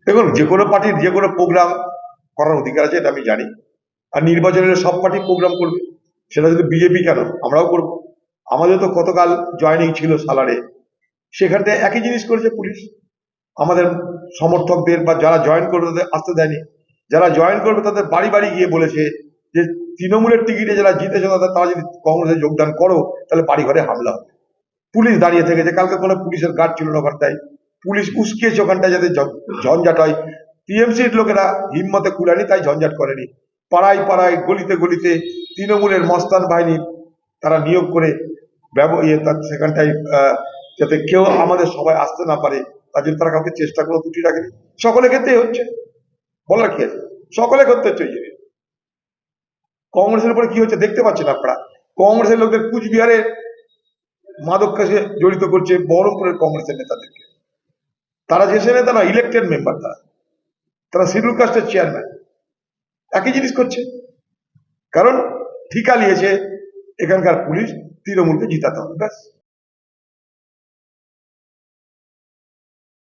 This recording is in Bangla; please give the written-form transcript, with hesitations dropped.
দেখুন, যে কোনো পার্টির যে কোনো প্রোগ্রাম করার অধিকার আছে, এটা আমি জানি। আর নির্বাচনের সব পার্টি প্রোগ্রাম করবে, সেটা যদি বিজেপি কেন, আমরাও করব। আমাদের তো গতকাল জয়নিং ছিল সালারে, সেখানে একই জিনিস করেছে পুলিশ। আমাদের সমর্থকদের বা যারা জয়েন করবে তাদের আসতে দেয়নি। যারা জয়েন করবে তাদের বাড়ি বাড়ি গিয়ে বলেছে যে তৃণমূলের টিকিটে যারা জিতেছে তারা যদি কংগ্রেসে যোগদান করো তাহলে বাড়ি ঘরে হামলা হবে। পুলিশ দাঁড়িয়ে থেকেছে, কালকে কোনো পুলিশের গার্ড ছিল না ওখানটায়, পুলিশ উস্কিয়েছে ওখানটায় যাতে ঝঞ্ঝাট হয়। টিএমসির লোকেরা হিম্মতে কুলানি, তাই ঝঞ্ঝাট করেনি। পাড়ায় পাড়ায় গলিতে গলিতে তৃণমূলের মস্তান বাহিনী তারা নিয়োগ করে সেখানটায় যাতে কেউ আমাদের সবাই আসতে না পারে তার জন্য তারা কাউকে চেষ্টা করে ত্রুটি রাখেনি। সকলের ক্ষেত্রেই হচ্ছে, বলার কি আছে, সকলের ক্ষেত্রে হচ্ছে। কংগ্রেসের উপরে কি হচ্ছে দেখতে পাচ্ছেন আপনারা। কংগ্রেসের লোকদের কুচবিহারে মাদক কাজে জড়িত করছে বহরমপুরের কংগ্রেসের নেতাদেরকে। তারা যে নেতা না, ইলেকটেড মেম্বার, তারা শিডিউল কাস্টের চেয়ারম্যান, একই জিনিস করছে। কারণ ঠিকা নিয়েছে এখানকার পুলিশ তৃণমূলকে জিতাতে হবে, ব্যাস।